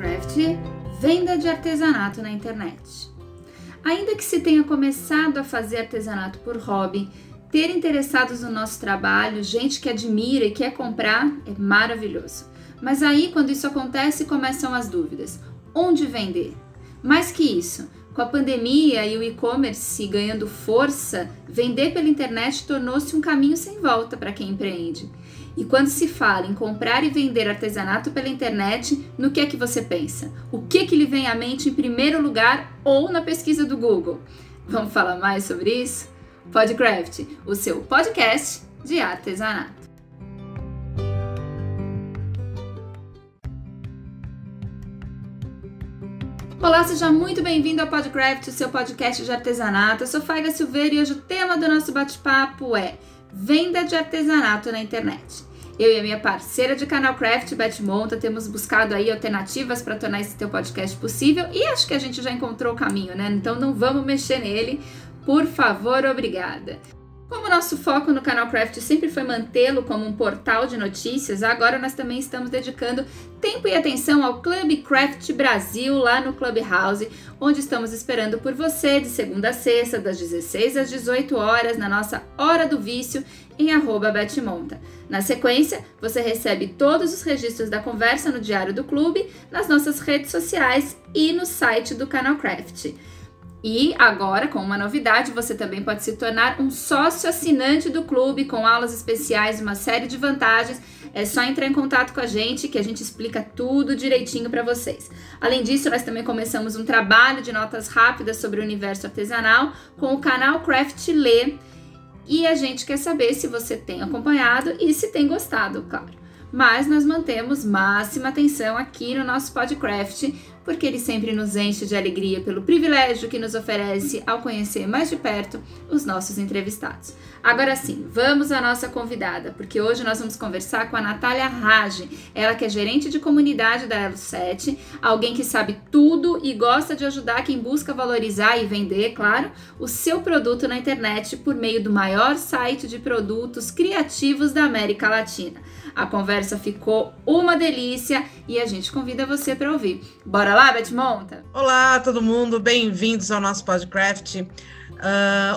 Podcraft, venda de artesanato na internet. Ainda que se tenha começado a fazer artesanato por hobby, ter interessados no nosso trabalho, gente que admira e quer comprar, é maravilhoso. Mas aí, quando isso acontece, começam as dúvidas. Onde vender? Mais que isso, com a pandemia e o e-commerce ganhando força, vender pela internet tornou-se um caminho sem volta para quem empreende. E quando se fala em comprar e vender artesanato pela internet, no que é que você pensa? O que lhe vem à mente em primeiro lugar ou na pesquisa do Google? Vamos falar mais sobre isso? Podcraft, o seu podcast de artesanato. Olá, seja muito bem-vindo ao Podcraft, o seu podcast de artesanato. Eu sou Faiga Silveira e hoje o tema do nosso bate-papo é venda de artesanato na internet. Eu e a minha parceira de canal Craft, Beth Monta, temos buscado aí alternativas para tornar esse teu podcast possível e acho que a gente já encontrou o caminho, né? Então não vamos mexer nele, por favor, obrigada. Como o nosso foco no canal Craft sempre foi mantê-lo como um portal de notícias, agora nós também estamos dedicando tempo e atenção ao Clube Craft Brasil, lá no Clubhouse, onde estamos esperando por você de segunda a sexta, das 16 às 18 horas, na nossa Hora do Vício, em @betmonta. Na sequência, você recebe todos os registros da conversa no Diário do Clube, nas nossas redes sociais e no site do canal Craft. E agora, com uma novidade, você também pode se tornar um sócio assinante do clube com aulas especiais, uma série de vantagens. É só entrar em contato com a gente que a gente explica tudo direitinho para vocês. Além disso, nós também começamos um trabalho de notas rápidas sobre o universo artesanal com o canal Craft Lê. E a gente quer saber se você tem acompanhado e se tem gostado, claro. Mas nós mantemos máxima atenção aqui no nosso Podcraft, porque ele sempre nos enche de alegria pelo privilégio que nos oferece ao conhecer mais de perto os nossos entrevistados. Agora sim, vamos à nossa convidada, porque hoje nós vamos conversar com a Natália Rage, ela que é gerente de comunidade da Elo7, alguém que sabe tudo e gosta de ajudar quem busca valorizar e vender, claro, o seu produto na internet por meio do maior site de produtos criativos da América Latina. A conversa ficou uma delícia e a gente convida você para ouvir. Bora lá, Beth Monta? Olá, todo mundo, bem-vindos ao nosso Podcraft.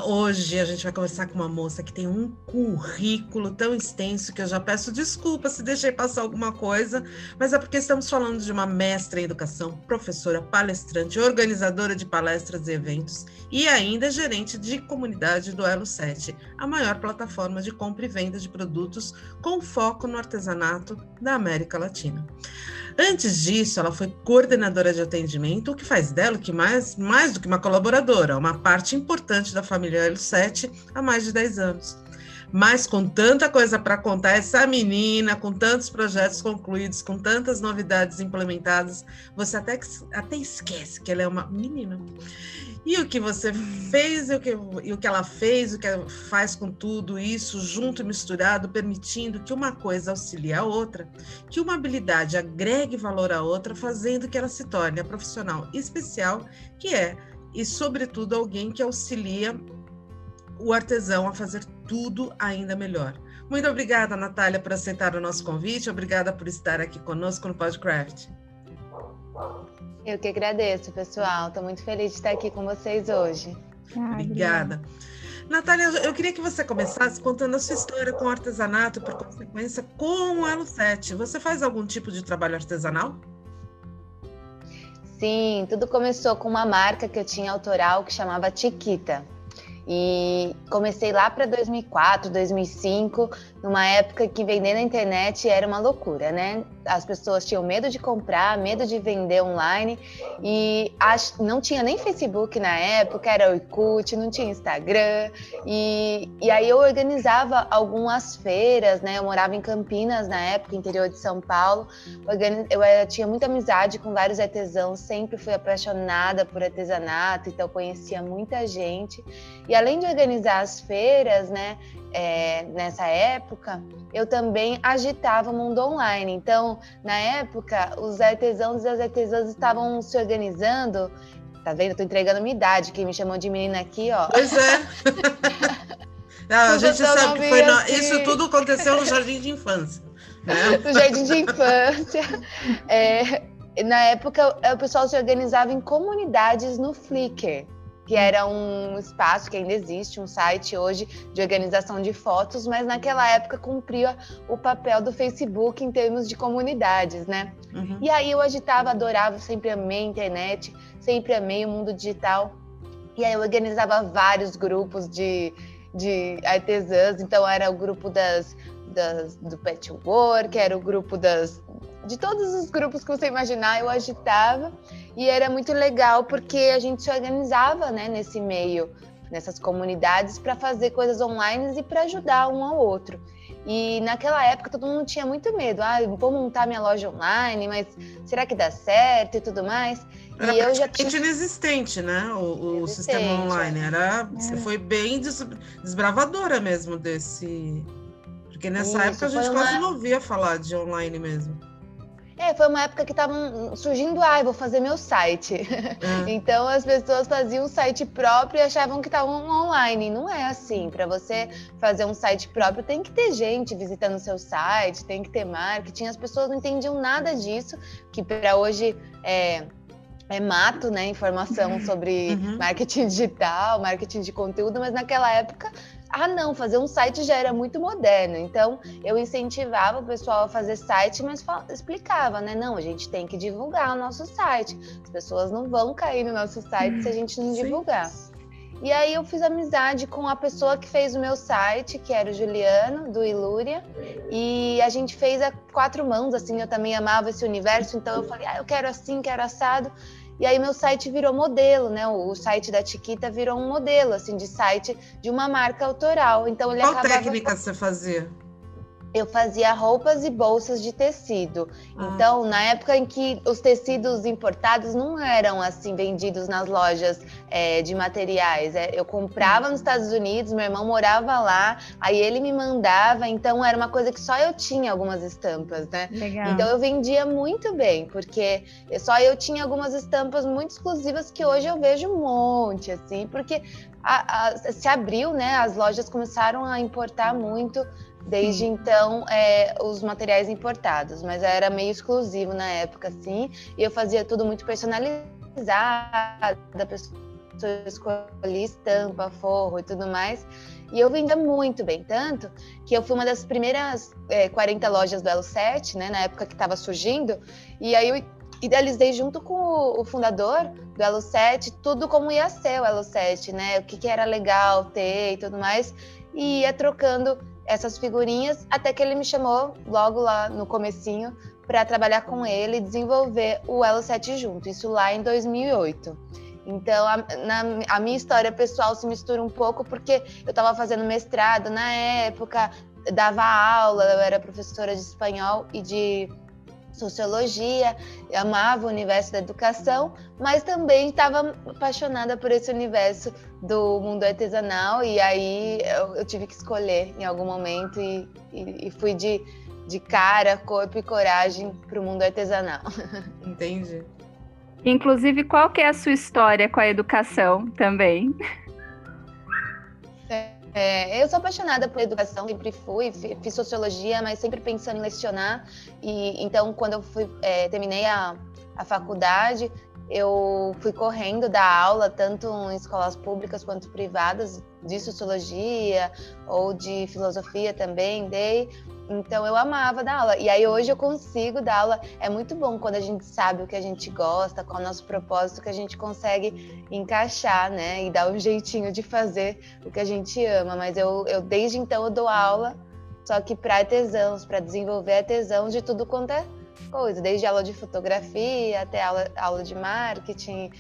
Hoje a gente vai conversar com uma moça que tem um currículo tão extenso que eu já peço desculpa se deixei passar alguma coisa, mas é porque estamos falando de uma mestra em educação, professora, palestrante, organizadora de palestras e eventos e ainda gerente de comunidade do Elo7, a maior plataforma de compra e venda de produtos com foco no artesanato da América Latina. Antes disso, ela foi coordenadora de atendimento, o que faz dela que mais do que uma colaboradora, uma parte importante da família Elo7 há mais de 10 anos. Mas com tanta coisa para contar, essa menina, com tantos projetos concluídos, com tantas novidades implementadas, você até esquece que ela é uma menina. E o que você fez, e o que ela fez, o que ela faz com tudo isso, junto e misturado, permitindo que uma coisa auxilie a outra, que uma habilidade agregue valor à outra, fazendo que ela se torne a profissional especial que é, e sobretudo alguém que auxilia o artesão a fazer tudo ainda melhor. Muito obrigada, Natália, por aceitar o nosso convite, obrigada por estar aqui conosco no Podcraft. Eu que agradeço, pessoal. Estou muito feliz de estar aqui com vocês hoje. Obrigada. Natália, eu queria que você começasse contando a sua história com o artesanato e, por consequência, com o Elo7. Você faz algum tipo de trabalho artesanal? Sim, tudo começou com uma marca que eu tinha autoral que chamava Chiquita. E comecei lá para 2004, 2005, numa época que vender na internet era uma loucura, né? As pessoas tinham medo de comprar, medo de vender online e não tinha nem Facebook na época, era Orkut, não tinha Instagram. E aí eu organizava algumas feiras, né? Eu morava em Campinas na época, interior de São Paulo. Eu tinha muita amizade com vários artesãos, sempre fui apaixonada por artesanato, então conhecia muita gente. E além de organizar as feiras, né, nessa época, eu também agitava o mundo online. Então, na época, os artesãos e as artesãs estavam se organizando. Tá vendo? Eu tô entregando minha idade. Quem me chamou de menina aqui, ó. Pois é. Não, a gente sabe que foi assim. Isso tudo aconteceu no jardim de infância, né? No jardim de infância. Na época, o pessoal se organizava em comunidades no Flickr, que era um espaço que ainda existe, um site hoje de organização de fotos, mas naquela época cumpria o papel do Facebook em termos de comunidades, né? Uhum. E aí eu agitava, adorava, sempre amei a internet, sempre amei o mundo digital. E aí eu organizava vários grupos de artesãs, então era o grupo do patchwork, era o grupo de todos os grupos que você imaginar, eu agitava, e era muito legal porque a gente se organizava, né, nesse meio, nessas comunidades, para fazer coisas online e para ajudar um ao outro. E naquela época todo mundo tinha muito medo, vou montar minha loja online, mas será que dá certo e tudo mais? Era e praticamente inexistente, né, o sistema online, você foi bem desbravadora mesmo desse... Porque nessa época a gente quase não ouvia falar de online mesmo. Foi uma época que estavam surgindo, vou fazer meu site. Então as pessoas faziam um site próprio e achavam que estavam online. Não é assim. Para você fazer um site próprio, tem que ter gente visitando o seu site, tem que ter marketing. As pessoas não entendiam nada disso, que para hoje é mato, né? Informação sobre marketing digital, marketing de conteúdo, mas naquela época... não, fazer um site já era muito moderno, então eu incentivava o pessoal a fazer site, mas explicava, né? Não, a gente tem que divulgar o nosso site, as pessoas não vão cair no nosso site se a gente não divulgar. E aí eu fiz amizade com a pessoa que fez o meu site, que era o Juliano, do Ilúria, e a gente fez a 4 mãos, assim, eu também amava esse universo, então eu falei, eu quero assim, quero assado. E aí meu site virou modelo, né? O site da Chiquita virou um modelo, assim, de site de uma marca autoral. Então ele Qual técnica você fazia? Eu fazia roupas e bolsas de tecido. Então, na época em que os tecidos importados não eram assim vendidos nas lojas de materiais, eu comprava nos Estados Unidos, meu irmão morava lá, aí ele me mandava, então era uma coisa que só eu tinha algumas estampas, né? Legal. Então eu vendia muito bem, porque só eu tinha algumas estampas muito exclusivas que hoje eu vejo um monte, assim, porque se abriu, né? As lojas começaram a importar muito. Desde então, os materiais importados, mas era meio exclusivo na época, assim, e eu fazia tudo muito personalizado, a pessoa escolhia estampa, forro e tudo mais, e eu vendia muito bem, tanto que eu fui uma das primeiras 40 lojas do Elo7, né, na época que estava surgindo, e aí eu idealizei junto com o fundador do Elo7, tudo como ia ser o Elo7, né, o que era legal ter e tudo mais, e ia trocando essas figurinhas, até que ele me chamou logo lá no comecinho para trabalhar com ele e desenvolver o Elo7 junto, isso lá em 2008. Então, a minha história pessoal se mistura um pouco porque eu estava fazendo mestrado na época, dava aula, eu era professora de espanhol e de sociologia, eu amava o universo da educação, mas também estava apaixonada por esse universo do mundo artesanal, e aí eu tive que escolher em algum momento e fui de cara, corpo e coragem para o mundo artesanal. Entendi. Inclusive, qual que é a sua história com a educação também? Eu sou apaixonada por educação, sempre fui, fiz sociologia, mas sempre pensando em lecionar. E então, quando eu terminei a faculdade, eu fui correndo dar aula, tanto em escolas públicas quanto privadas, de sociologia ou de filosofia também, dei. Então, eu amava dar aula. E aí, hoje eu consigo dar aula. É muito bom quando a gente sabe o que a gente gosta, qual é o nosso propósito, que a gente consegue encaixar, né? E dar um jeitinho de fazer o que a gente ama. Mas eu desde então, eu dou aula, só que para artesãos, para desenvolver artesãos de tudo quanto é coisa. Desde aula de fotografia, até aula de marketing,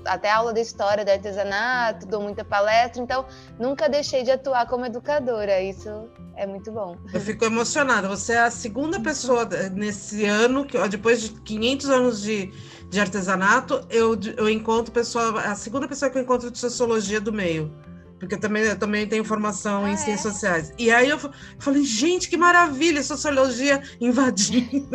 até aula de história do artesanato, dou muita palestra. Então, nunca deixei de atuar como educadora. Isso é muito bom. Eu fico emocionada. Você é a segunda pessoa nesse ano, que depois de 500 anos de artesanato, eu encontro a segunda pessoa que eu encontro de sociologia do meio. porque eu também tenho formação em ciências sociais. E aí eu falei, gente, que maravilha, sociologia invadindo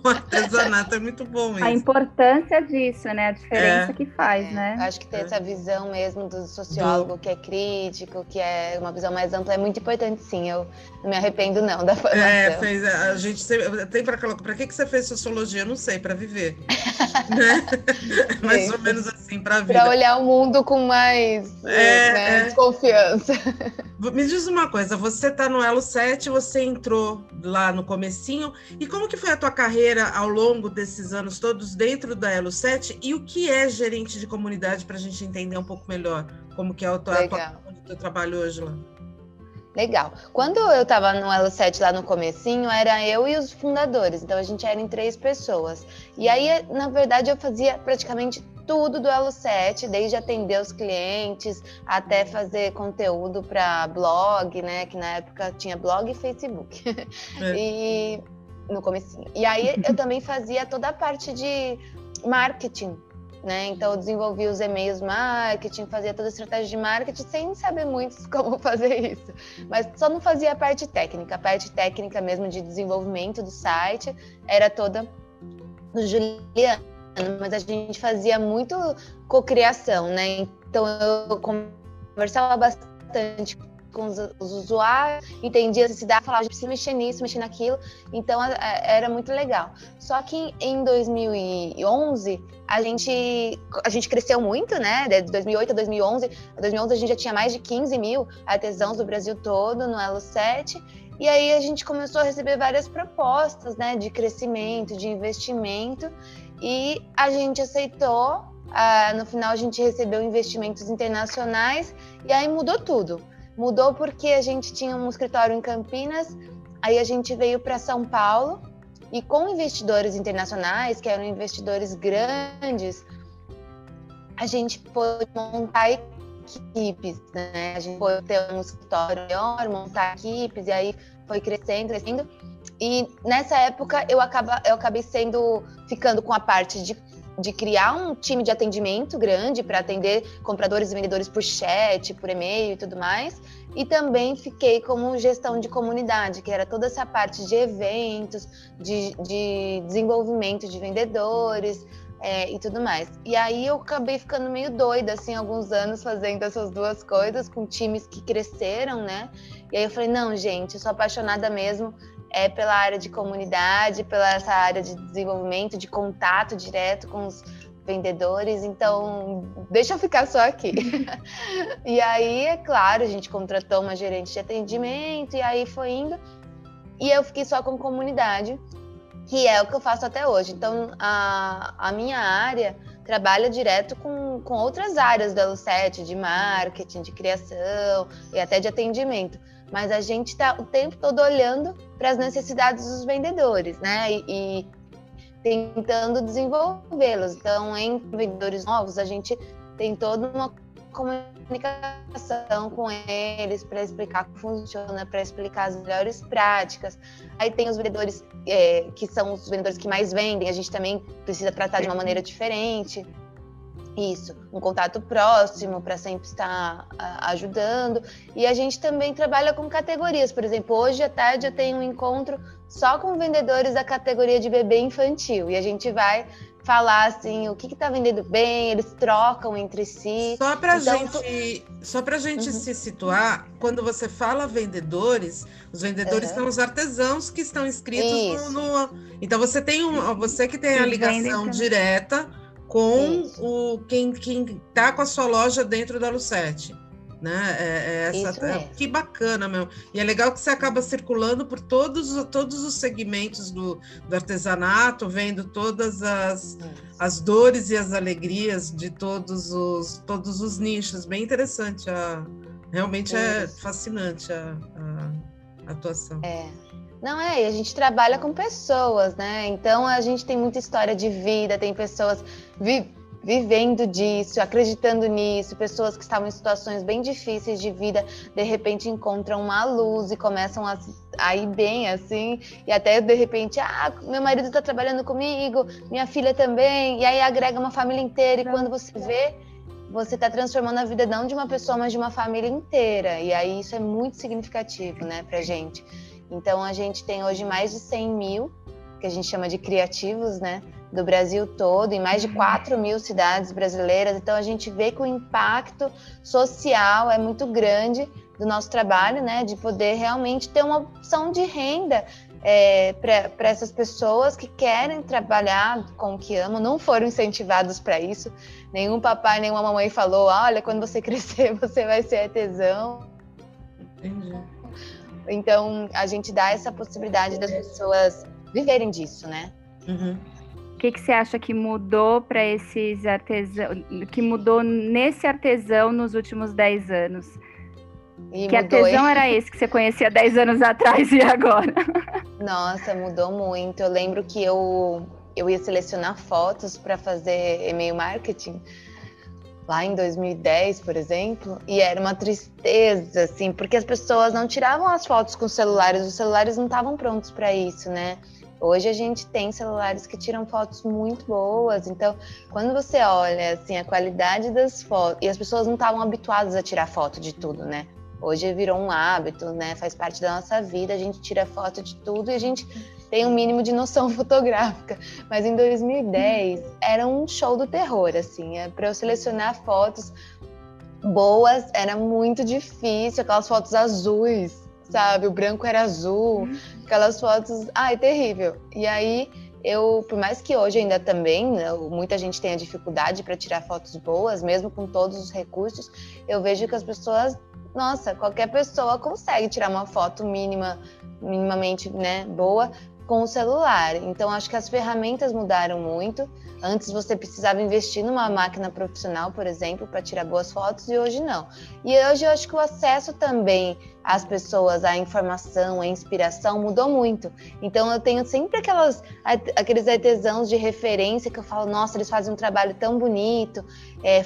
o artesanato, é muito bom isso. A importância disso, né? A diferença que faz, né? Acho que ter essa visão mesmo do sociólogo que é crítico, que é uma visão mais ampla, é muito importante, sim. Eu não me arrependo, não, da formação. A gente tem para que você fez sociologia? Eu não sei, para viver. Né? Mais ou menos assim, para vida. Para olhar o mundo com mais desconfiança. Me diz uma coisa, você está no Elo 7, você entrou lá no comecinho, e como que foi a tua carreira ao longo desses anos todos dentro da Elo 7, e o que é gerente de comunidade, para a gente entender um pouco melhor como que é o teu trabalho hoje lá? Legal. Quando eu estava no Elo 7 lá no comecinho, era eu e os fundadores, então a gente era em 3 pessoas. E aí, na verdade, eu fazia praticamente tudo do Elo 7, desde atender os clientes, até fazer conteúdo para blog, né? Que na época tinha blog e Facebook. E no comecinho. E aí eu também fazia toda a parte de marketing, né? Então eu desenvolvi os e-mails marketing, fazia toda a estratégia de marketing sem saber muito como fazer isso. Mas só não fazia a parte técnica mesmo de desenvolvimento do site, era toda do Juliano, mas a gente fazia muito cocriação, né? Então eu conversava bastante com os usuários, entendia a necessidade, falava, a gente precisa mexer nisso, mexer naquilo, então era muito legal. Só que em 2011, a gente cresceu muito, né, de 2008 a 2011, a gente já tinha mais de 15 mil artesãos do Brasil todo no Elo 7, e aí a gente começou a receber várias propostas, né, de crescimento, de investimento, e a gente aceitou, no final a gente recebeu investimentos internacionais, e aí mudou tudo. Mudou porque a gente tinha um escritório em Campinas, aí a gente veio para São Paulo e com investidores internacionais, que eram investidores grandes, a gente pôde montar equipes, né? A gente pôde ter um escritório maior, montar equipes, e aí foi crescendo. E nessa época eu acabei ficando com a parte de criar um time de atendimento grande para atender compradores e vendedores por chat, por e-mail e tudo mais. E também fiquei como gestão de comunidade, que era toda essa parte de eventos, de desenvolvimento de vendedores e tudo mais. E aí eu acabei ficando meio doida, assim, alguns anos fazendo essas duas coisas, com times que cresceram, né? E aí eu falei, não, gente, eu sou apaixonada mesmo pela área de comunidade, pela essa área de desenvolvimento, de contato direto com os vendedores, então deixa eu ficar só aqui. E aí, é claro, a gente contratou uma gerente de atendimento, e aí foi indo, e eu fiquei só com comunidade, que é o que eu faço até hoje. Então, a minha área trabalha direto com outras áreas do Elo 7, de marketing, de criação e até de atendimento. Mas a gente está o tempo todo olhando para as necessidades dos vendedores, né? E tentando desenvolvê-los. Então, em vendedores novos, a gente tem toda uma comunicação com eles para explicar como funciona, para explicar as melhores práticas. Aí tem os vendedores que são os vendedores que mais vendem, a gente também precisa tratar de uma maneira diferente. Isso, um contato próximo para sempre estar ajudando. E a gente também trabalha com categorias. Por exemplo, hoje à tarde eu tenho um encontro só com vendedores da categoria de bebê infantil. E a gente vai falar assim, o que está vendendo bem, eles trocam entre si. Só para gente se situar, quando você fala vendedores, os vendedores são os artesãos que estão inscritos no... Então você que tem a ligação direta com quem está com a sua loja dentro da Elo 7, né? Que bacana, meu. E é legal que você acaba circulando por todos os segmentos do artesanato, vendo todas as dores e as alegrias de todos os nichos. Bem interessante, realmente é fascinante a atuação. Não e a gente trabalha com pessoas, né? Então a gente tem muita história de vida, tem pessoas vivendo disso, acreditando nisso, pessoas que estavam em situações bem difíceis de vida, de repente encontram uma luz e começam a ir bem, assim, e até de repente, meu marido está trabalhando comigo, minha filha também, e aí agrega uma família inteira, e quando você vê, você está transformando a vida não de uma pessoa, mas de uma família inteira. E aí isso é muito significativo, né, pra gente. Então a gente tem hoje mais de 100 mil, que a gente chama de criativos, né, do Brasil todo, em mais de 4 mil cidades brasileiras. Então a gente vê que o impacto social é muito grande do nosso trabalho, né, de poder realmente ter uma opção de renda para essas pessoas que querem trabalhar com o que amam, não foram incentivados para isso. Nenhum papai, nenhuma mamãe falou, olha, quando você crescer, você vai ser artesão. Entendi. Então, a gente dá essa possibilidade das pessoas viverem disso, né? Uhum. O que você acha que mudou para esses artesãos, que mudou nesse artesão nos últimos 10 anos? E que mudou, artesão era esse que você conhecia 10 anos atrás e agora? Nossa, mudou muito. Eu lembro que eu ia selecionar fotos para fazer e-mail marketing lá em 2010, por exemplo, e era uma tristeza, assim, porque as pessoas não tiravam as fotos com os celulares não estavam prontos para isso, né? Hoje a gente tem celulares que tiram fotos muito boas, então quando você olha assim, a qualidade das fotos, e as pessoas não estavam habituadas a tirar foto de tudo, né? Hoje virou um hábito, né? Faz parte da nossa vida, a gente tira foto de tudo e a gente tem um mínimo de noção fotográfica. Mas em 2010 era um show do terror, assim. Para eu selecionar fotos boas era muito difícil, aquelas fotos azuis, sabe? O branco era azul, aquelas fotos... Ai, terrível. E aí, por mais que hoje ainda também, né, muita gente tenha dificuldade para tirar fotos boas, mesmo com todos os recursos, eu vejo que as pessoas... Nossa, qualquer pessoa consegue tirar uma foto minimamente, né, boa com o celular. Então, acho que as ferramentas mudaram muito. Antes você precisava investir numa máquina profissional, por exemplo, para tirar boas fotos, e hoje não. E hoje eu acho que o acesso também às pessoas, à informação, à inspiração mudou muito. Então eu tenho sempre aqueles artesãos de referência que eu falo, nossa, eles fazem um trabalho tão bonito,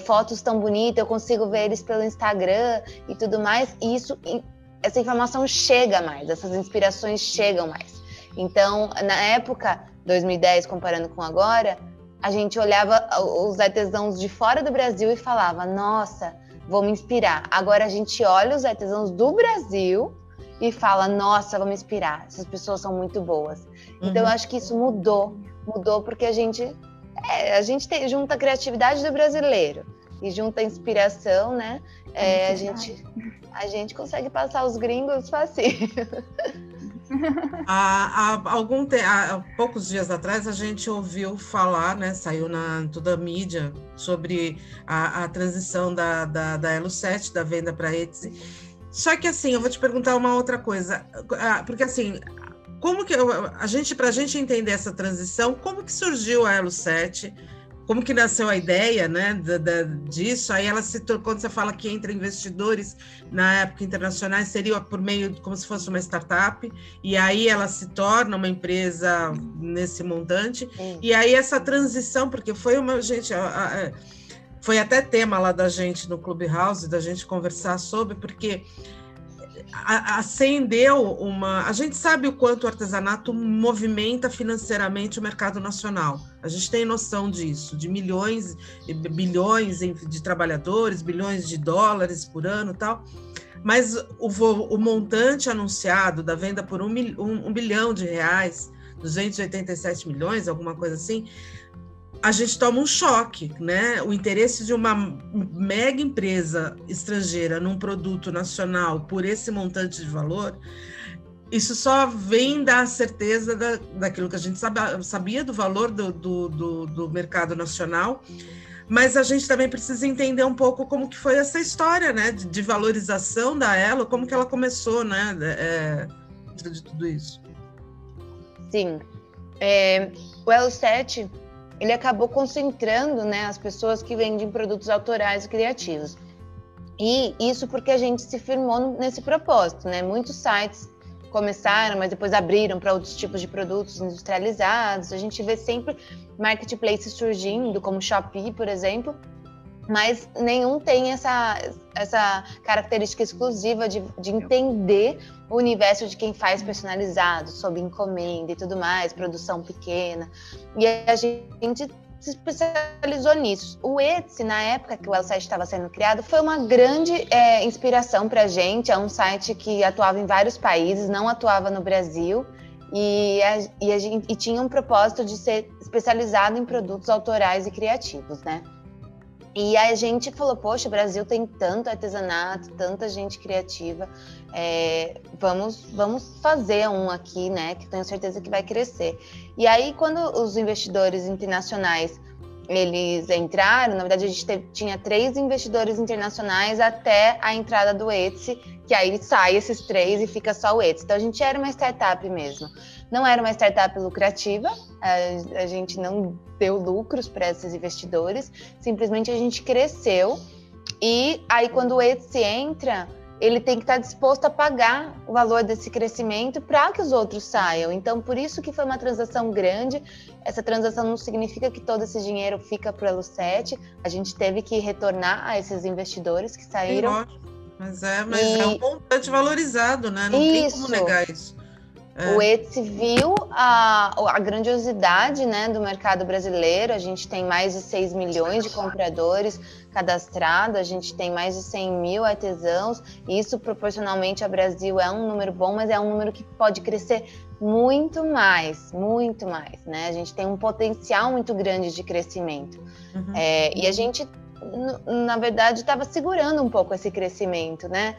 fotos tão bonitas, eu consigo ver eles pelo Instagram e tudo mais. E essa informação chega mais, essas inspirações chegam mais. Então, na época, 2010, comparando com agora, a gente olhava os artesãos de fora do Brasil e falava, nossa, vou me inspirar. Agora a gente olha os artesãos do Brasil e fala, nossa, vou me inspirar, essas pessoas são muito boas. Então eu acho que isso mudou porque a gente junta a criatividade do brasileiro e junta a inspiração, né? A gente consegue passar os gringos facinho. Há poucos dias atrás a gente ouviu falar, né, saiu na toda a mídia sobre a transição da Elo 7, da venda para Etsy. Só que assim, eu vou te perguntar uma outra coisa, porque assim, como que para a gente entender essa transição, como que surgiu a Elo 7? Como que nasceu a ideia, né, disso? Aí ela quando você fala que entre investidores na época internacionais, seria por meio como se fosse uma startup, e aí ela se torna uma empresa nesse montante. E aí essa transição, porque foi foi até tema lá da gente no Clubhouse, da gente conversar sobre, porque acendeu a gente sabe o quanto o artesanato movimenta financeiramente o mercado nacional. A gente tem noção disso, de milhões e bilhões de trabalhadores, bilhões de dólares por ano e tal. Mas o montante anunciado da venda por um bilhão de reais, 287 milhões, alguma coisa assim, a gente toma um choque, né? O interesse de uma mega empresa estrangeira num produto nacional por esse montante de valor, isso só vem da certeza daquilo que a gente sabia do valor do mercado nacional, mas a gente também precisa entender um pouco como que foi essa história, né? De valorização da Elo, como que ela começou, né? Dentro de tudo isso. Sim. O Elo 7... ele acabou concentrando, né, as pessoas que vendem produtos autorais e criativos. E isso porque a gente se firmou nesse propósito, né? Muitos sites começaram, mas depois abriram para outros tipos de produtos industrializados. A gente vê sempre marketplaces surgindo, como Shopee, por exemplo, mas nenhum tem essa característica exclusiva de entender o universo de quem faz personalizado, sob encomenda e tudo mais, produção pequena. E a gente se especializou nisso. O Etsy, na época que o Elo7 estava sendo criado, foi uma grande inspiração para a gente. É um site que atuava em vários países, não atuava no Brasil, e tinha um propósito de ser especializado em produtos autorais e criativos, né? E a gente falou, poxa, o Brasil tem tanto artesanato, tanta gente criativa, vamos fazer um aqui, né, que tenho certeza que vai crescer. E aí, quando os investidores internacionais, eles entraram, na verdade a gente tinha 3 investidores internacionais até a entrada do Etsy, que aí sai esses 3 e fica só o Etsy. Então a gente era uma startup mesmo. Não era uma startup lucrativa, a gente não deu lucros para esses investidores, simplesmente a gente cresceu. E aí quando o Etsy entra, ele tem que estar disposto a pagar o valor desse crescimento para que os outros saiam. Então, por isso que foi uma transação grande. Essa transação não significa que todo esse dinheiro fica para o Elo7. A gente teve que retornar a esses investidores que saíram. Mas é um montante valorizado, né? Não tem como negar isso. O Etsy viu a grandiosidade, né, do mercado brasileiro. A gente tem mais de 6 milhões de compradores cadastrados, a gente tem mais de 100 mil artesãos, e isso proporcionalmente ao Brasil é um número bom, mas é um número que pode crescer muito mais, né? A gente tem um potencial muito grande de crescimento. E a gente, na verdade, estava segurando um pouco esse crescimento, né?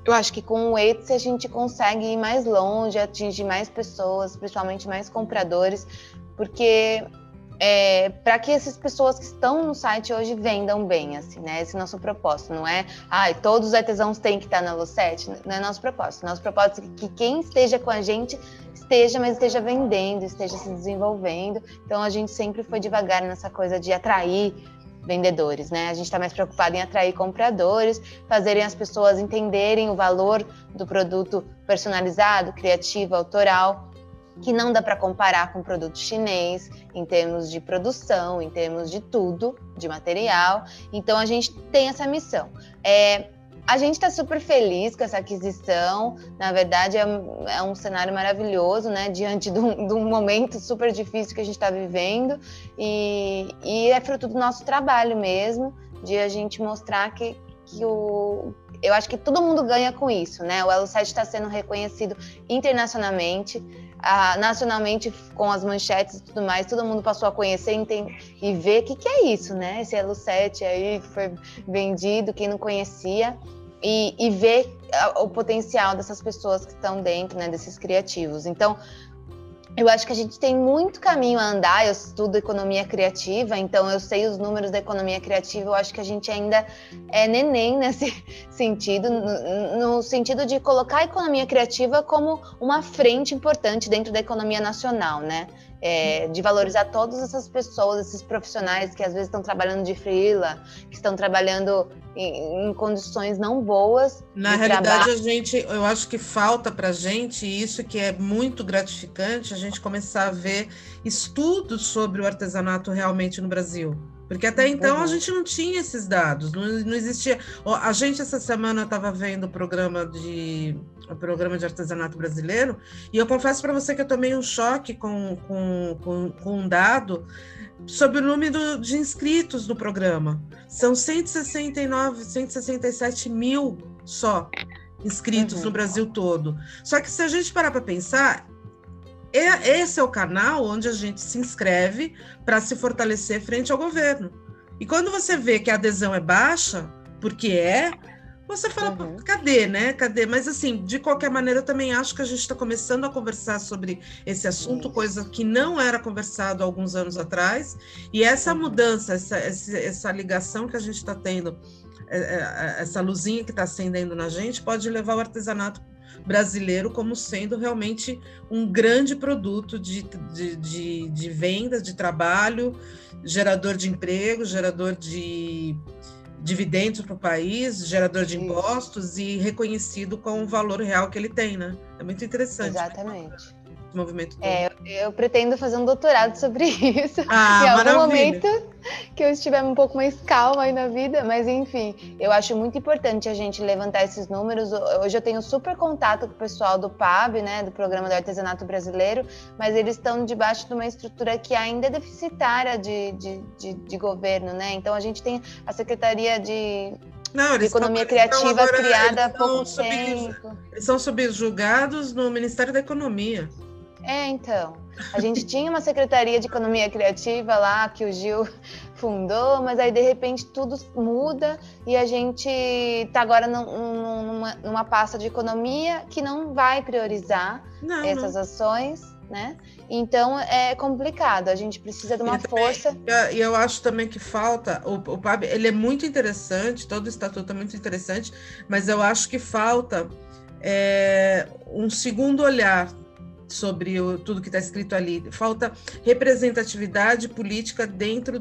Eu acho que com o Etsy a gente consegue ir mais longe, atingir mais pessoas, principalmente mais compradores, porque para que essas pessoas que estão no site hoje vendam bem, assim, né? Esse é o nosso propósito, não é todos os artesãos têm que estar na Elo7, não é nosso propósito. Nosso propósito é que quem esteja com a gente esteja vendendo, esteja se desenvolvendo. Então a gente sempre foi devagar nessa coisa de atrair vendedores, né? A gente está mais preocupado em atrair compradores, fazerem as pessoas entenderem o valor do produto personalizado, criativo, autoral, que não dá para comparar com produto chinês em termos de produção, em termos de tudo, de material. Então a gente tem essa missão. A gente está super feliz com essa aquisição. Na verdade, é um cenário maravilhoso, né? Diante de um momento super difícil que a gente está vivendo. E é fruto do nosso trabalho mesmo, de a gente mostrar que eu acho que todo mundo ganha com isso, né? O Elo7 está sendo reconhecido internacionalmente, nacionalmente, com as manchetes e tudo mais. Todo mundo passou a conhecer e ver o que é isso, né? Esse Elo7 aí que foi vendido, quem não conhecia, e ver o potencial dessas pessoas que estão dentro, né? Desses criativos. Então, eu acho que a gente tem muito caminho a andar. Eu estudo economia criativa, então eu sei os números da economia criativa. Eu acho que a gente ainda é neném nesse sentido, no sentido de colocar a economia criativa como uma frente importante dentro da economia nacional, né? De valorizar todas essas pessoas, esses profissionais que às vezes estão trabalhando de freela, que estão trabalhando em condições não boas. Na realidade, eu acho que falta para a gente isso, que é muito gratificante, a gente começar a ver estudos sobre o artesanato realmente no Brasil. Porque até então a gente não tinha esses dados, não existia. A gente essa semana estava vendo o programa de artesanato brasileiro, e eu confesso para você que eu tomei um choque com um dado sobre o número de inscritos do programa. São 167 mil só inscritos no Brasil todo. Só que se a gente parar para pensar, esse é o canal onde a gente se inscreve para se fortalecer frente ao governo. E quando você vê que a adesão é baixa, porque você fala, cadê, né? Cadê? Mas assim, de qualquer maneira, eu também acho que a gente está começando a conversar sobre esse assunto, coisa que não era conversado há alguns anos atrás. E essa mudança, essa ligação que a gente está tendo, essa luzinha que está acendendo na gente, pode levar o artesanato brasileiro como sendo realmente um grande produto de vendas, de trabalho, gerador de emprego, gerador de dividendos para o país, gerador de impostos e reconhecido com o valor real que ele tem, né? É muito interessante. Exatamente. movimento todo. Eu pretendo fazer um doutorado sobre isso em algum maravilha. momento que eu estiver um pouco mais calma aí na vida, mas enfim, eu acho muito importante a gente levantar esses números. Hoje eu tenho super contato com o pessoal do PAB, né, do Programa do Artesanato Brasileiro, mas eles estão debaixo de uma estrutura que ainda é deficitária de governo, né? Então a gente tem a Secretaria de Economia Criativa criada há pouco tempo. Eles são subjugados no Ministério da Economia. Então, a gente tinha uma Secretaria de Economia Criativa lá, que o Gil fundou, mas aí, de repente, tudo muda e a gente está agora numa pasta de economia que não vai priorizar essas ações, né? Então, é complicado, a gente precisa de uma força. E eu acho também que falta, o PAB, ele é muito interessante, todo o estatuto é muito interessante, mas eu acho que falta um segundo olhar sobre tudo que está escrito ali. Falta representatividade política dentro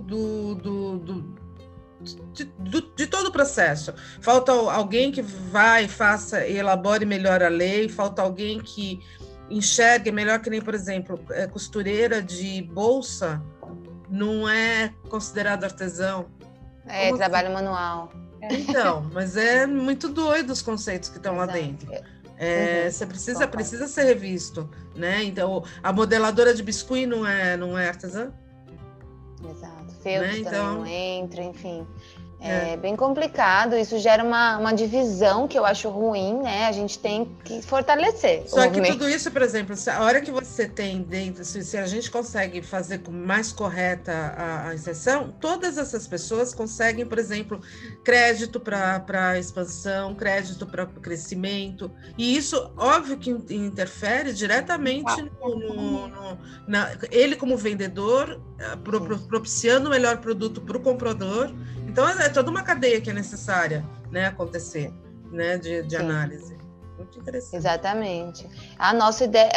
de todo o processo. Falta alguém que vai, faça e elabore melhor a lei, falta alguém que enxergue melhor, que nem, por exemplo, costureira de bolsa não é considerado artesão. Como trabalho assim? Manual. Então, mas é muito doido os conceitos que estão lá dentro. Você precisa ser revisto, né? Então, a modeladora de biscuit não é artesã? Exato. Feltro, né? Então, não entra, enfim. É bem complicado, isso gera uma divisão que eu acho ruim, né? A gente tem que fortalecer. Só que tudo isso, por exemplo, a hora que você tem dentro, se a gente consegue fazer mais correta a inserção, todas essas pessoas conseguem, por exemplo, crédito para expansão, crédito para crescimento, e isso, óbvio que interfere diretamente ele como vendedor, propiciando o melhor produto para o comprador. Então, é toda uma cadeia que é necessária, né, acontecer, né, de análise. Muito interessante. Exatamente. A nossa ideia...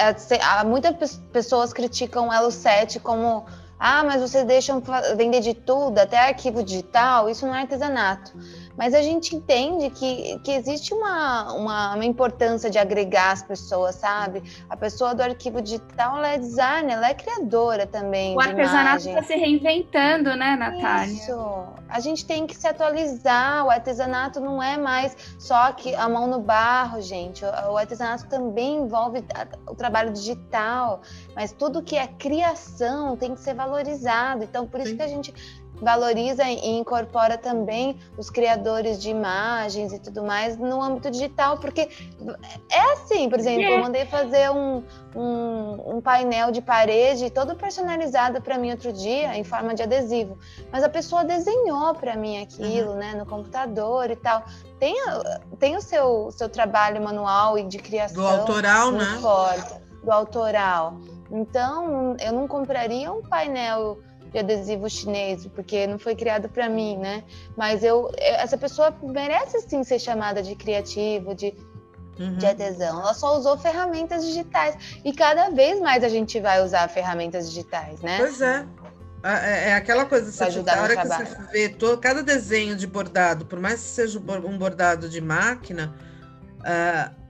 muitas pessoas criticam o Elo 7 como... mas vocês deixam vender de tudo, até arquivo digital, isso não é artesanato. Mas a gente entende que existe uma importância de agregar as pessoas, sabe? A pessoa do arquivo digital, ela é designer, ela é criadora também. O artesanato está se reinventando, né, Natália? Isso. A gente tem que se atualizar. O artesanato não é mais só a mão no barro, gente. O artesanato também envolve o trabalho digital. Mas tudo que é criação tem que ser valorizado. Então, por isso que a gente valoriza e incorpora também os criadores de imagens e tudo mais no âmbito digital, porque é assim, por exemplo, eu mandei fazer um painel de parede todo personalizado para mim outro dia, em forma de adesivo, mas a pessoa desenhou para mim aquilo, né, no computador e tal. Tem o seu trabalho manual e de criação. Do autoral, né? Forte, do autoral. Então, eu não compraria um painel de adesivo chinês, porque não foi criado para mim, né? Mas essa pessoa merece sim ser chamada de criativo, de artesão. Ela só usou ferramentas digitais. E cada vez mais a gente vai usar ferramentas digitais, né? Pois é. É aquela coisa, a hora que você vê cada desenho de bordado, por mais que seja um bordado de máquina,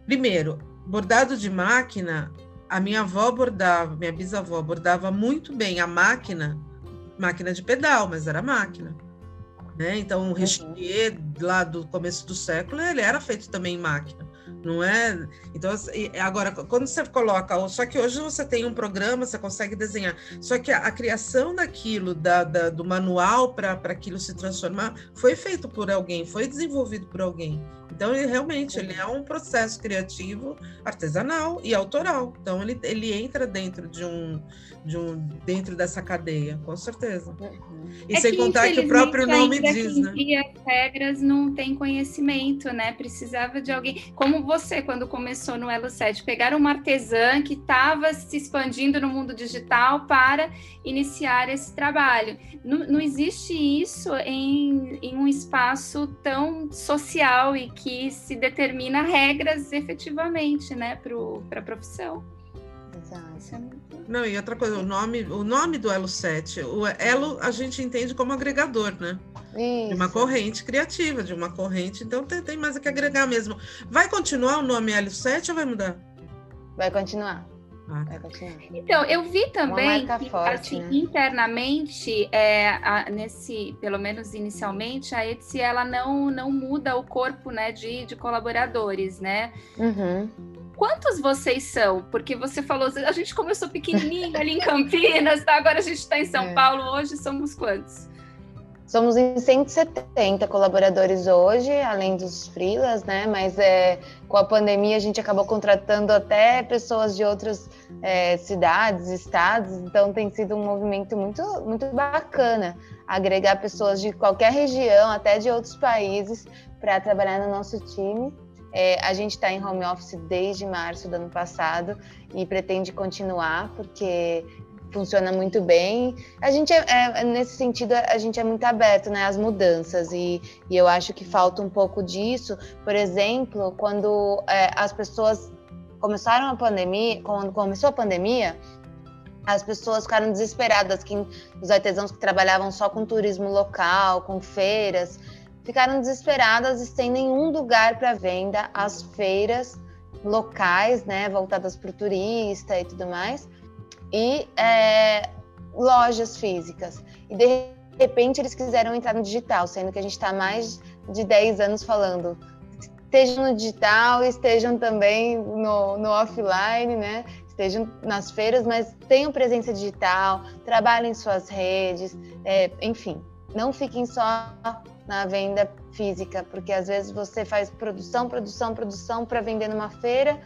primeiro, bordado de máquina, a minha avó bordava, minha bisavó bordava muito bem a máquina de pedal, mas era máquina, né? Então o Richelieu lá do começo do século, ele era feito também em máquina, não é? Então, agora, quando você coloca, só que hoje você tem um programa, você consegue desenhar, só que a criação daquilo, do manual para aquilo se transformar, foi feito por alguém, foi desenvolvido por alguém. Então, ele é um processo criativo, artesanal e autoral. Então, ele entra dentro dentro dessa cadeia, com certeza. E sem contar que o próprio nome diz, né? E as regras não tem conhecimento, né? Precisava de alguém, como você, quando começou no Elo 7, pegaram uma artesã que estava se expandindo no mundo digital para iniciar esse trabalho. Não existe isso em um espaço tão social e que se determina regras efetivamente, né, para a profissão. Exato. Não, e outra coisa, o nome do Elo 7, o Elo a gente entende como agregador, né? Isso. De uma corrente criativa, de uma corrente, então tem mais a que agregar mesmo. Vai continuar o nome Elo 7 ou vai mudar? Vai continuar. Vai continuar. Então, eu vi também que, forte, assim, né? internamente, pelo menos inicialmente, a Etsy ela não muda o corpo, né, de colaboradores, né? Uhum. Quantos vocês são? Porque você falou, a gente começou pequenininho ali em Campinas, tá? Agora a gente está em São Paulo, hoje somos quantos? Somos em 170 colaboradores hoje, além dos freelas, né? Mas com a pandemia a gente acabou contratando até pessoas de outras cidades, estados, então tem sido um movimento muito, muito bacana agregar pessoas de qualquer região, até de outros países, para trabalhar no nosso time. A gente está em home office desde março do ano passado e pretende continuar, porque funciona muito bem. A gente nesse sentido, a gente é muito aberto, né, às mudanças, e eu acho que falta um pouco disso. Por exemplo, quando as pessoas começaram a pandemia, quando começou a pandemia, as pessoas ficaram desesperadas, os artesãos que trabalhavam só com turismo local, com feiras, ficaram desesperadas e sem nenhum lugar para venda, as feiras locais, né, voltadas para o turista e tudo mais, e lojas físicas. E de repente eles quiseram entrar no digital, sendo que a gente está há mais de 10 anos falando, estejam no digital, estejam também no offline, né? Estejam nas feiras, mas tenham presença digital, trabalhem suas redes, enfim, não fiquem só na venda física, porque às vezes você faz produção para vender numa feira,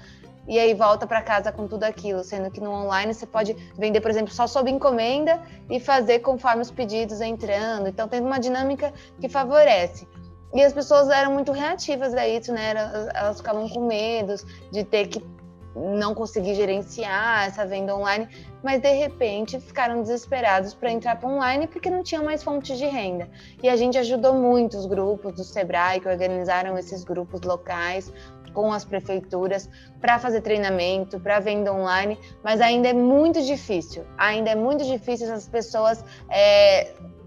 e aí volta para casa com tudo aquilo, sendo que no online você pode vender, por exemplo, só sob encomenda e fazer conforme os pedidos entrando. Então tem uma dinâmica que favorece. E as pessoas eram muito reativas a isso, né? Elas ficavam com medo de ter que não conseguir gerenciar essa venda online, mas de repente ficaram desesperados para entrar para online porque não tinham mais fontes de renda. E a gente ajudou muito os grupos do Sebrae, que organizaram esses grupos locais com as prefeituras para fazer treinamento, para venda online, mas ainda é muito difícil as pessoas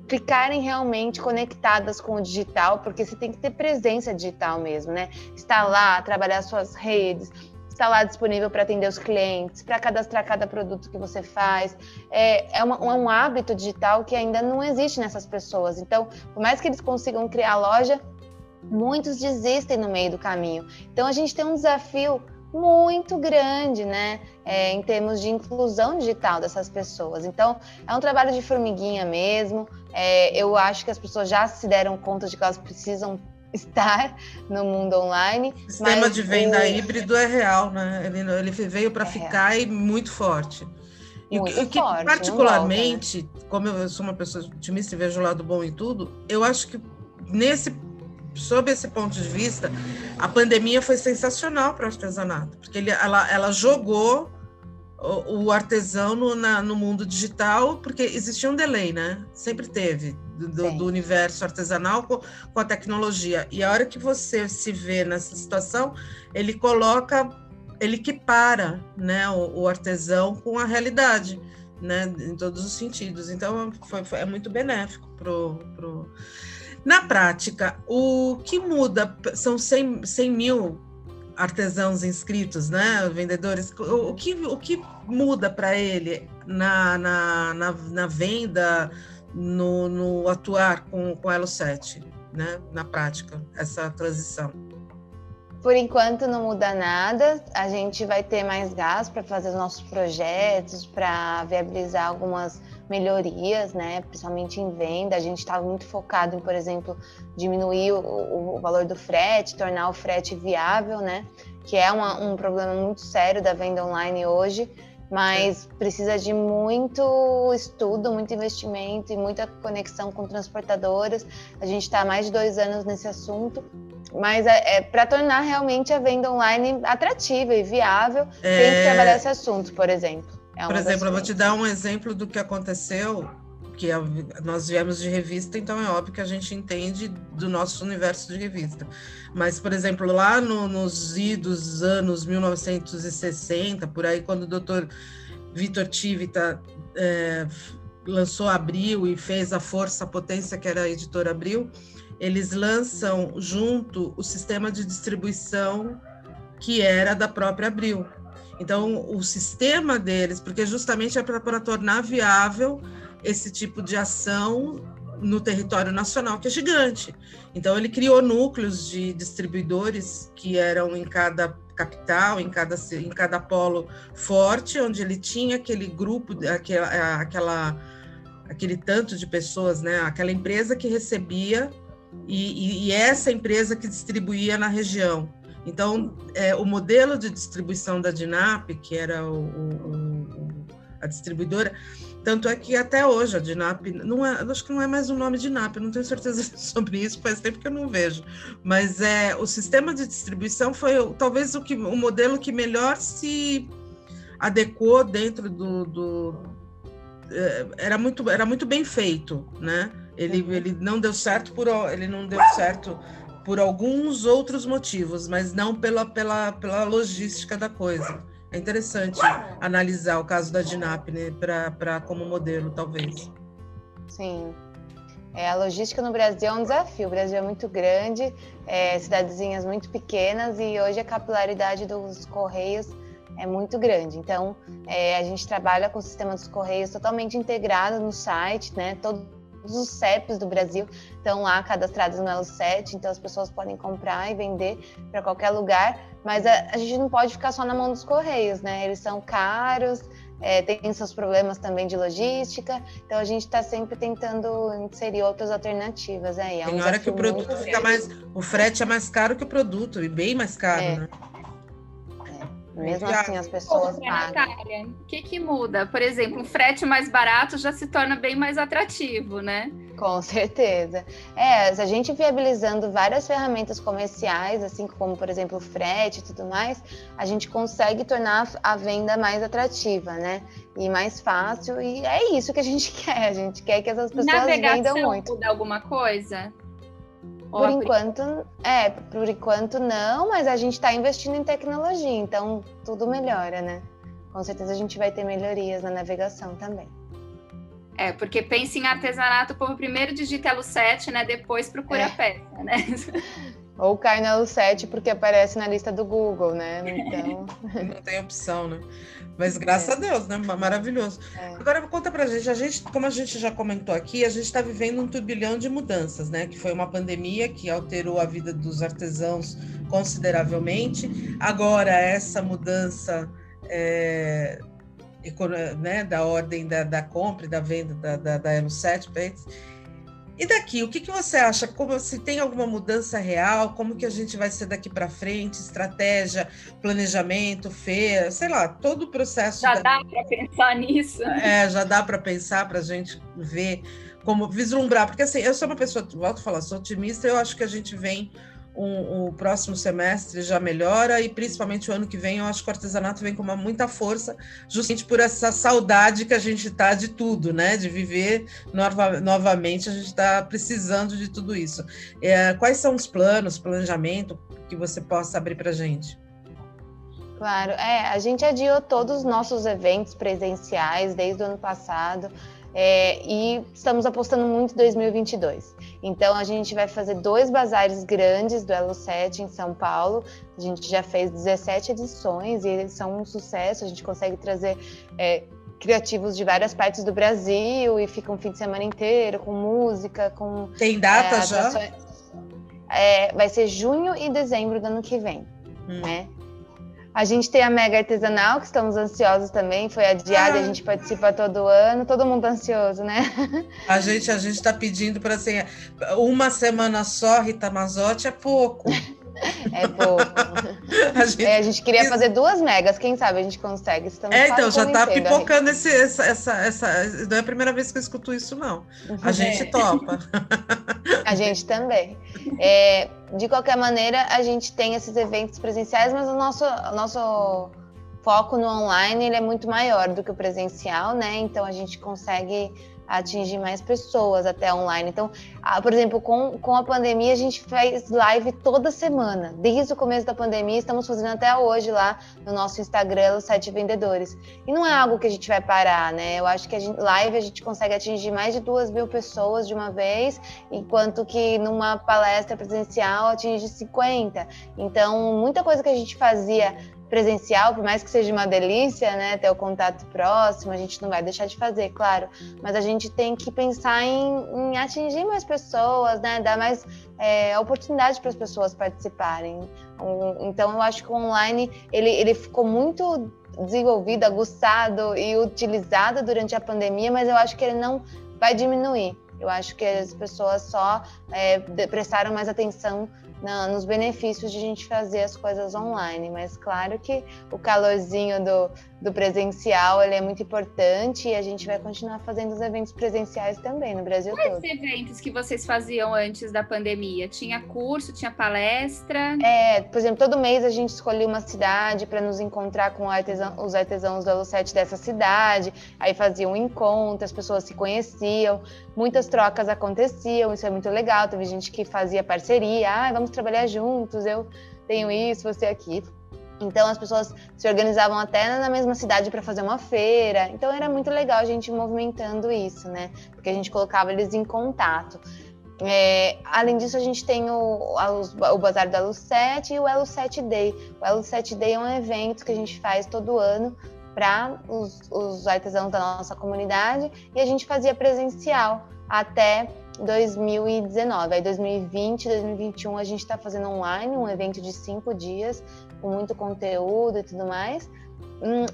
ficarem realmente conectadas com o digital, porque você tem que ter presença digital mesmo, né? Estar lá, trabalhar suas redes, estar lá disponível para atender os clientes, para cadastrar cada produto que você faz. É um hábito digital que ainda não existe nessas pessoas. Então, por mais que eles consigam criar loja, muitos desistem no meio do caminho. Então, a gente tem um desafio muito grande, né, em termos de inclusão digital dessas pessoas. Então, é um trabalho de formiguinha mesmo. Eu acho que as pessoas já se deram conta de que elas precisam estar no mundo online. O sistema de venda híbrido é real, né? Ele veio para ficar e muito forte. E o que particularmente, volta, né? Como eu sou uma pessoa otimista e vejo o lado bom em tudo, eu acho que sob esse ponto de vista, a pandemia foi sensacional para o artesanato, porque ela jogou o artesão no mundo digital, porque existia um delay, né? Sempre teve, do universo artesanal com a tecnologia. E a hora que você se vê nessa situação, ele equipara, né, o artesão com a realidade, né, em todos os sentidos. Então, é muito benéfico pro... Na prática, o que muda são 100 mil artesãos inscritos, né, vendedores. O que muda para ele na venda, no atuar com o Elo 7, né, na prática, essa transição? Por enquanto não muda nada, a gente vai ter mais gás para fazer os nossos projetos, para viabilizar algumas melhorias, né? Principalmente em venda. A gente estava muito focado em, por exemplo, diminuir o valor do frete, tornar o frete viável, né? Que é um problema muito sério da venda online hoje, mas precisa de muito estudo, muito investimento e muita conexão com transportadoras. A gente está há mais de 2 anos nesse assunto, mas para tornar realmente a venda online atrativa e viável, tem que trabalhar esse assunto, por exemplo. Por exemplo, eu vou te dar um exemplo do que aconteceu, que nós viemos de revista, então é óbvio que a gente entende do nosso universo de revista. Mas, por exemplo, lá nos idos anos 1960, por aí, quando o Dr. Vitor Tivita lançou Abril e fez a Força, a Potência, que era a editora Abril, eles lançam junto o sistema de distribuição que era da própria Abril. Então, o sistema deles, porque justamente é para tornar viável esse tipo de ação no território nacional, que é gigante. Então, ele criou núcleos de distribuidores que eram em cada capital, em cada polo forte, onde ele tinha aquele grupo, aquele tanto de pessoas, né? Aquela empresa que recebia e essa empresa que distribuía na região. Então, o modelo de distribuição da DINAP, que era a distribuidora, tanto é que até hoje a DINAP, acho que não é mais o nome DINAP, eu não tenho certeza sobre isso, faz tempo que eu não vejo, mas o sistema de distribuição foi talvez o modelo que melhor se adequou dentro era muito bem feito, né? Ele não deu certo por alguns outros motivos, mas não pela logística da coisa. É interessante analisar o caso da DINAP, né, como modelo, talvez. Sim. A logística no Brasil é um desafio. O Brasil é muito grande, cidadezinhas muito pequenas, e hoje a capilaridade dos Correios é muito grande. Então, a gente trabalha com o sistema dos Correios totalmente integrado no site, né? Todos os CEPs do Brasil estão lá cadastrados no Elo7, então as pessoas podem comprar e vender para qualquer lugar, mas a gente não pode ficar só na mão dos Correios, né? Eles são caros, tem seus problemas também de logística, então a gente está sempre tentando inserir outras alternativas aí. Tem hora que o produto fica o frete é mais caro que o produto, e bem mais caro, né? Mesmo assim, as pessoas pagam. Natália, o que muda? Por exemplo, um frete mais barato já se torna bem mais atrativo, né? Com certeza. A gente viabilizando várias ferramentas comerciais, assim como, por exemplo, o frete e tudo mais, a gente consegue tornar a venda mais atrativa, né? E mais fácil, e é isso que a gente quer. A gente quer que essas pessoas vendam muito. Muda alguma coisa? Por enquanto não, mas a gente está investindo em tecnologia, então tudo melhora, né? Com certeza a gente vai ter melhorias na navegação também. Porque pensa em artesanato, o povo primeiro digita Elo7, né? Depois procura a peça, né? Ou cai no Elo7 porque aparece na lista do Google, né? Então... Não tem opção, né? Mas graças a Deus, né? Maravilhoso. Agora conta pra gente, como a gente já comentou aqui, a gente está vivendo um turbilhão de mudanças, né? Que foi uma pandemia que alterou a vida dos artesãos consideravelmente. Agora, essa mudança né, da ordem da compra e da venda da Elo7, e daqui, o que você acha? Se tem alguma mudança real? Como que a gente vai ser daqui para frente? Estratégia, planejamento, feira, sei lá, todo o processo. Já dá para pensar nisso? Já dá para pensar, para a gente ver, como vislumbrar. Porque assim, eu sou uma pessoa, volto a falar, sou otimista, eu acho que a gente vem, o próximo semestre já melhora, e principalmente o ano que vem, eu acho que o artesanato vem com muita força, justamente por essa saudade que a gente está de tudo, né? De viver novamente, a gente está precisando de tudo isso. Quais são os planos, planejamento que você possa abrir para a gente? Claro, a gente adiou todos os nossos eventos presenciais desde o ano passado, e estamos apostando muito em 2022. Então, a gente vai fazer 2 bazares grandes do Elo7 em São Paulo. A gente já fez 17 edições e eles são um sucesso. A gente consegue trazer criativos de várias partes do Brasil e fica um fim de semana inteiro com música, com... Tem data já? Vai ser junho e dezembro do ano que vem, né? A gente tem a Mega Artesanal, que estamos ansiosos também, foi adiada, a gente participa todo ano, todo mundo ansioso, né? A gente está pedindo para assim, uma semana só, Rita Mazzotti, é pouco. É pouco. A gente queria fazer 2 megas, quem sabe a gente consegue. Então, já está pipocando não é a primeira vez que eu escuto isso, não. A gente topa. A gente também. De qualquer maneira, a gente tem esses eventos presenciais, mas o nosso foco no online ele é muito maior do que o presencial, né? Então, a gente consegue atingir mais pessoas até online. Então, por exemplo, com a pandemia, a gente faz live toda semana. Desde o começo da pandemia, estamos fazendo até hoje lá no nosso Instagram, os 7 vendedores. E não é algo que a gente vai parar, né? Eu acho que live a gente consegue atingir mais de 2.000 pessoas de uma vez, enquanto que numa palestra presencial atinge 50. Então, muita coisa que a gente fazia presencial, por mais que seja uma delícia, né, ter o contato próximo, a gente não vai deixar de fazer, claro, mas a gente tem que pensar em atingir mais pessoas, né, dar mais oportunidade para as pessoas participarem. Então, eu acho que o online, ele ficou muito desenvolvido, aguçado e utilizado durante a pandemia, mas eu acho que ele não vai diminuir. Eu acho que as pessoas só prestaram mais atenção nos benefícios de a gente fazer as coisas online, mas claro que o calorzinho do presencial, ele é muito importante e a gente vai continuar fazendo os eventos presenciais também no Brasil todo. Quais eventos que vocês faziam antes da pandemia? Tinha curso, tinha palestra? Por exemplo, todo mês a gente escolhia uma cidade para nos encontrar com os artesãos do Elo7 dessa cidade, aí fazia um encontro, as pessoas se conheciam, muitas trocas aconteciam, isso é muito legal, teve gente que fazia parceria, vamos trabalhar juntos, eu tenho isso, você aquilo. Então as pessoas se organizavam até na mesma cidade para fazer uma feira, então era muito legal a gente movimentando isso, né? Porque a gente colocava eles em contato. Além disso, a gente tem o Bazar do Elo7 e o Elo7 Day. O Elo7 Day é um evento que a gente faz todo ano para os artesãos da nossa comunidade e a gente fazia presencial até 2019. Aí 2020, 2021 a gente está fazendo online, um evento de 5 dias com muito conteúdo e tudo mais.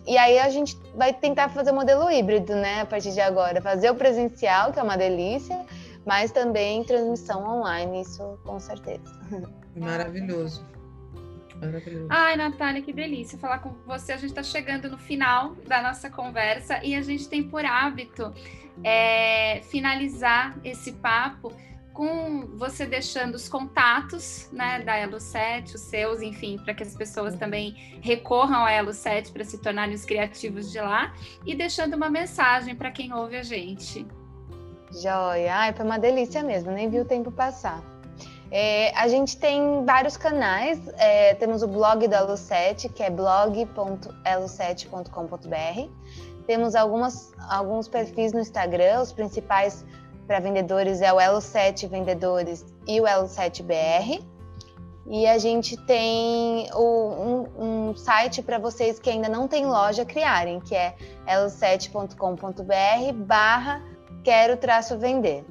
E aí a gente vai tentar fazer o modelo híbrido, né, a partir de agora. Fazer o presencial, que é uma delícia, mas também transmissão online, isso com certeza. Maravilhoso. Ai, Natália, que delícia falar com você. A gente está chegando no final da nossa conversa e a gente tem por hábito finalizar esse papo com você deixando os contatos, né, da Elo7, os seus, enfim, para que as pessoas também recorram à Elo7 para se tornarem os criativos de lá e deixando uma mensagem para quem ouve a gente. Joia! Foi uma delícia mesmo, nem vi o tempo passar. A gente tem vários canais, temos o blog do Elo7, que é blog.elo7.com.br. Temos alguns perfis no Instagram, os principais para vendedores é o Elo7 Vendedores e o Elo7BR. E a gente tem um site para vocês que ainda não tem loja criarem, que é elo7.com.br/quero-vender.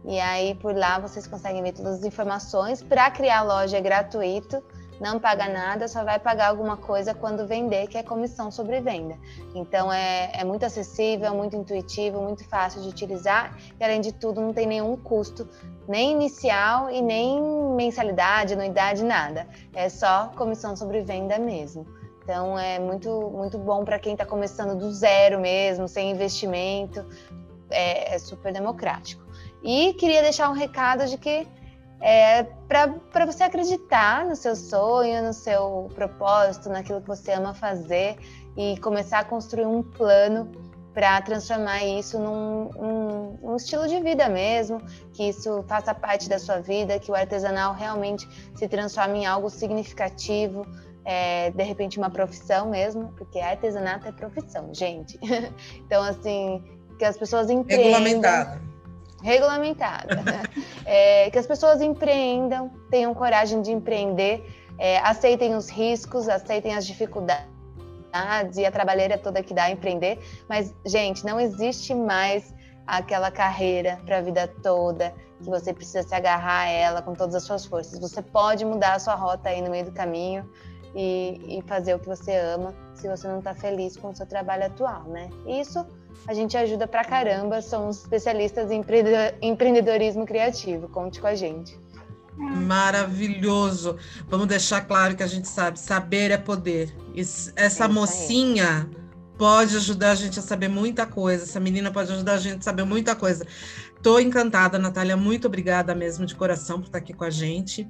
E aí, por lá, vocês conseguem ver todas as informações. Para criar a loja é gratuito, não paga nada, só vai pagar alguma coisa quando vender, que é comissão sobre venda. Então, é muito acessível, muito intuitivo, muito fácil de utilizar. E, além de tudo, não tem nenhum custo, nem inicial e nem mensalidade, anuidade, nada. É só comissão sobre venda mesmo. Então, é muito, muito bom para quem está começando do zero mesmo, sem investimento. É super democrático. E queria deixar um recado de que para você acreditar no seu sonho, no seu propósito, naquilo que você ama fazer e começar a construir um plano para transformar isso num estilo de vida mesmo, que isso faça parte da sua vida, que o artesanal realmente se transforme em algo significativo, de repente uma profissão mesmo, porque artesanato é profissão, gente. Então, assim, que as pessoas empreendam. Regulamentada. Que as pessoas empreendam, tenham coragem de empreender, aceitem os riscos, aceitem as dificuldades e a trabalheira toda que dá a empreender. Mas, gente, não existe mais aquela carreira para a vida toda, que você precisa se agarrar a ela com todas as suas forças. Você pode mudar a sua rota aí no meio do caminho e fazer o que você ama, se você não está feliz com o seu trabalho atual, né? Isso a gente ajuda pra caramba, somos especialistas em empreendedorismo criativo, conte com a gente. Maravilhoso. Vamos deixar claro que a gente sabe, saber é poder. Essa mocinha pode ajudar a gente a saber muita coisa, essa menina pode ajudar a gente a saber muita coisa. Tô encantada, Natália, muito obrigada mesmo de coração por estar aqui com a gente.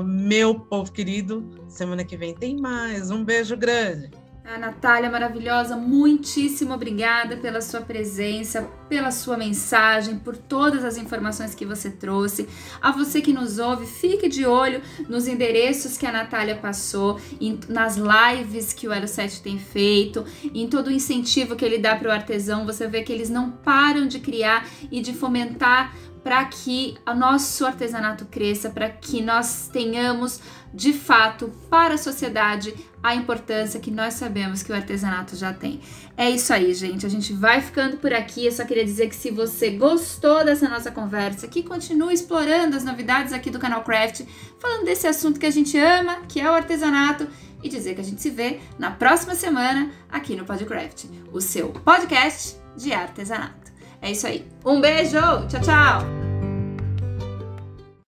Meu povo querido, semana que vem tem mais. Um beijo grande. A Natália, maravilhosa, muitíssimo obrigada pela sua presença, pela sua mensagem, por todas as informações que você trouxe. A você que nos ouve, fique de olho nos endereços que a Natália passou, nas lives que o Elo7 tem feito, em todo o incentivo que ele dá para o artesão. Você vê que eles não param de criar e de fomentar para que o nosso artesanato cresça, para que nós tenhamos, de fato, para a sociedade, a importância que nós sabemos que o artesanato já tem. É isso aí, gente. A gente vai ficando por aqui. Eu só queria dizer que se você gostou dessa nossa conversa, que continue explorando as novidades aqui do canal Craft, falando desse assunto que a gente ama, que é o artesanato, e dizer que a gente se vê na próxima semana aqui no PodCraft, o seu podcast de artesanato. É isso aí. Um beijo! Tchau, tchau!